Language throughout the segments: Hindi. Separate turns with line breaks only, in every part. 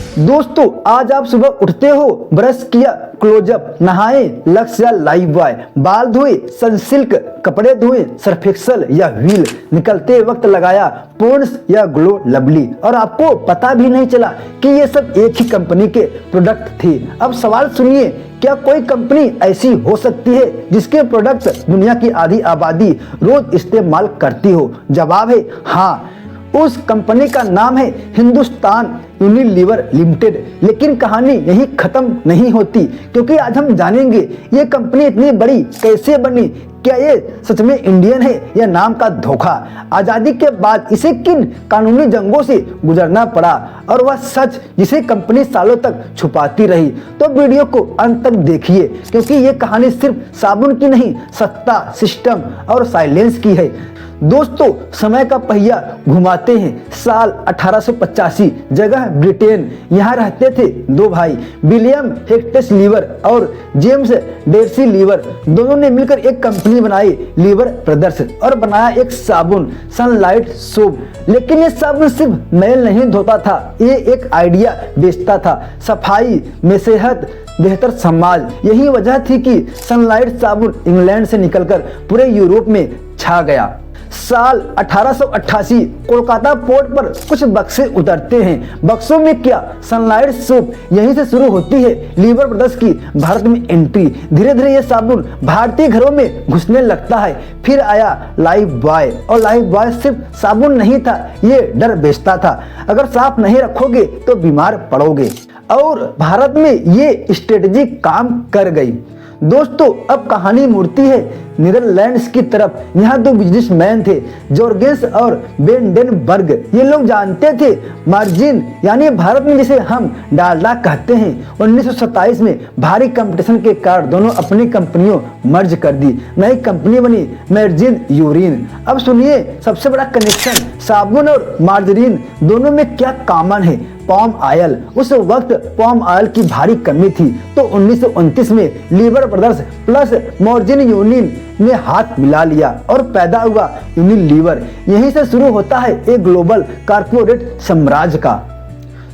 दोस्तों आज आप सुबह उठते हो, ब्रश किया, क्लोजअप, नहाए, लक्स या लाइव बॉय, बाल धोए, सनसिल्क, कपड़े धोए, सर्फ एक्सल या व्हील, निकलते वक्त लगाया पॉन्ड्स या ग्लो लवली और आपको पता भी नहीं चला कि ये सब एक ही कंपनी के प्रोडक्ट थे। अब सवाल सुनिए, क्या कोई कंपनी ऐसी हो सकती है जिसके प्रोडक्ट दुनिया की आधी आबादी रोज इस्तेमाल करती हो? जवाब है हाँ। उस कंपनी का नाम है हिंदुस्तान यूनिलीवर लिमिटेड। लेकिन कहानी यही खत्म नहीं होती, क्योंकि आज हम जानेंगे ये कंपनी इतनी बड़ी कैसे बनी, क्या ये सच में इंडियन है या नाम का धोखा, आजादी के बाद इसे किन कानूनी जंगों से गुजरना पड़ा और वह सच जिसे कंपनी सालों तक छुपाती रही। तो वीडियो को अंत तक देखिए, क्योंकि ये कहानी सिर्फ साबुन की नहीं, सत्ता, सिस्टम और साइलेंस की है। दोस्तों समय का पहिया घुमाते हैं साल 1885, जगह ब्रिटेन। यहाँ रहते थे दो भाई, विलियम हेक्टेस लीवर और जेम्स डेर्सी लीवर। दोनों ने मिलकर एक कंपनी बनाई, लीवर ब्रदर्स, और बनाया एक साबुन, सनलाइट सोप। लेकिन ये साबुन सिर्फ मैल नहीं धोता था, ये एक आइडिया बेचता था, सफाई में सेहत, बेहतर समाज। यही वजह थी कि सनलाइट साबुन इंग्लैंड से निकलकर पूरे यूरोप में छा गया। साल 1888 कोलकाता पोर्ट पर कुछ बक्से उतरते हैं। बक्सों में क्या? Sunlight soap. यहीं से शुरू होती है लीवर ब्रदर्स की भारत में एंट्री। धीरे धीरे ये साबुन भारतीय घरों में घुसने लगता है। फिर आया लाइफ बॉय, और लाइफ बॉय सिर्फ साबुन नहीं था, ये डर बेचता था, अगर साफ नहीं रखोगे तो बीमार पड़ोगे। और भारत में ये स्ट्रेटजी काम कर गई। दोस्तों अब कहानी मुड़ती है नीदरलैंड्स की तरफ। यहाँ दो बिजनेसमैन थे, जॉर्गेंस और वेंडेनबर्ग। ये लोग जानते थे मार्जिन, यानी भारत में जिसे हम डालडा कहते हैं। 1927 में भारी कंपटीशन के कारण दोनों अपनी कंपनियों मर्ज कर दी, नई कंपनी बनी मार्जिन यूरिन। अब सुनिए सबसे बड़ा कनेक्शन, साबुन और मार्जरीन दोनों में क्या कॉमन है? पॉम ऑयल। उस वक्त पॉम ऑयल की भारी कमी थी, तो 1929 में liver brothers plus margin union ने हाथ मिला लिया और पैदा हुआ यूनिलीवर। यहीं से शुरू होता है एक ग्लोबल कारपोरेट साम्राज्य का।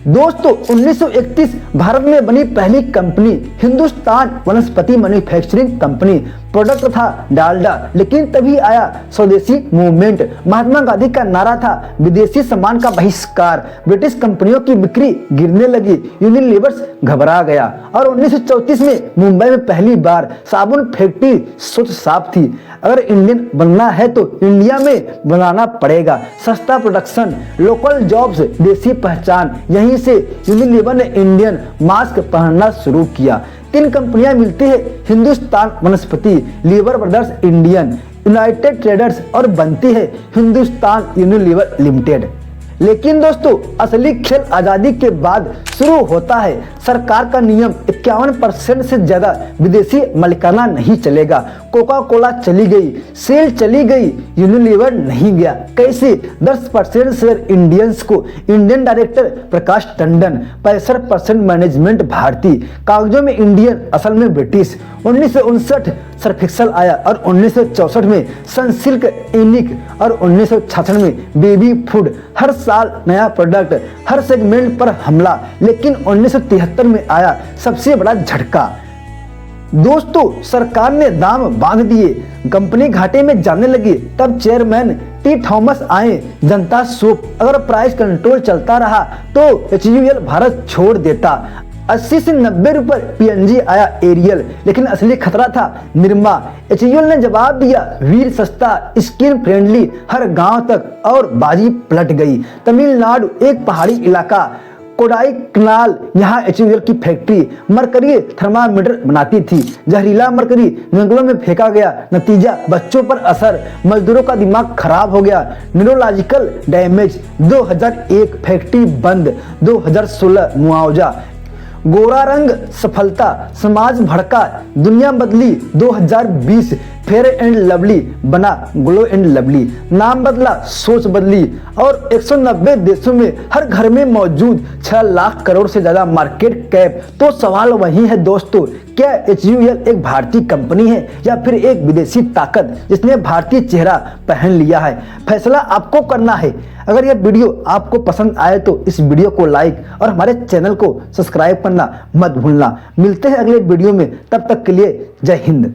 दोस्तों 1931 भारत में बनी पहली कंपनी हिंदुस्तान वनस्पति मैन्युफैक्चरिंग कंपनी। प्रोडक्ट था डालडा, लेकिन तभी आया स्वदेशी मूवमेंट। महात्मा गांधी का नारा था विदेशी सामान का बहिष्कार। ब्रिटिश कंपनियों की बिक्री गिरने लगी, यूनिलीवर्स घबरा गया और 1934 में मुंबई में पहली बार साबुन फैक्ट्री सोच साफ थी, अगर इंडियन बनना है तो इंडिया में बनाना पड़ेगा। सस्ता प्रोडक्शन, लोकल जॉब्स, देसी पहचान। यहीं से यूनिलीवर ने इंडियन मास्क पहनना शुरू किया। तीन कंपनियां मिलती है, हिंदुस्तान वनस्पति, liver brothers Indian, United traders, और बनती है हिंदुस्तान यूनिलीवर लिमिटेड। लेकिन दोस्तों असली खेल आजादी के बाद शुरू होता है। सरकार का नियम 51% से ज्यादा विदेशी मालिकाना नहीं चलेगा। कोका कोला चली गई, सेल चली गई, यूनिलीवर नहीं गया। कैसे? 10% शेयर इंडियंस को। इंडियन डायरेक्टर प्रकाश टंडन, 65% मैनेजमेंट भारतीय, कागजों में इंडियन, असल में ब्रिटिश। 1959 सर्फ एक्सल आया और 1964 में सनसिल्क इनिक और 1966 में बेबी फूड। हर साल नया प्रोडक्ट, हर सेगमेंट पर हमला। लेकिन 1973 में आया सबसे बड़ा झटका। दोस्तों सरकार ने दाम बांध दिए, कंपनी घाटे में जाने लगी। तब चेयरमैन टी थॉमस आए, जनता सोप, अगर प्राइस कंट्रोल चलता रहा तो HUL भारत छोड़ देता। 80 से 90 रुपए PNG आया एरियल, लेकिन असली खतरा था निरमा। HUL ने जवाब दिया वीर सस्ता, स्किन फ्रेंडली, हर गांव तक, और बाजी पलट गई। तमिलनाडु एक पहाड़ी इलाका, कोडाईकनाल, यहाँ HUL की फैक्ट्री मरकरी थर्मामीटर बनाती थी। जहरीला मरकरी जंगलों में फेंका गया, नतीजा बच्चों पर असर, मजदूरों का दिमाग खराब हो गया, न्यूरोलॉजिकल डैमेज। 2001 फैक्ट्री बंद, 2016 मुआवजा। गोरा रंग सफलता, समाज भड़का, दुनिया बदली। 2020 फेयर एंड लवली बना ग्लो एंड लवली, नाम बदला सोच बदली, और 190 देशों में हर घर में मौजूद 6 लाख करोड़ से ज्यादा मार्केट कैप। तो सवाल वही है दोस्तों, क्या HUL एक भारतीय कंपनी है या फिर एक विदेशी ताकत जिसने भारतीय चेहरा पहन लिया है? फैसला आपको करना है। अगर यह वीडियो आपको पसंद आए तो इस वीडियो को लाइक और हमारे चैनल को सब्सक्राइब करना मत भूलना। मिलते हैं अगले वीडियो में, तब तक के लिए जय हिंद।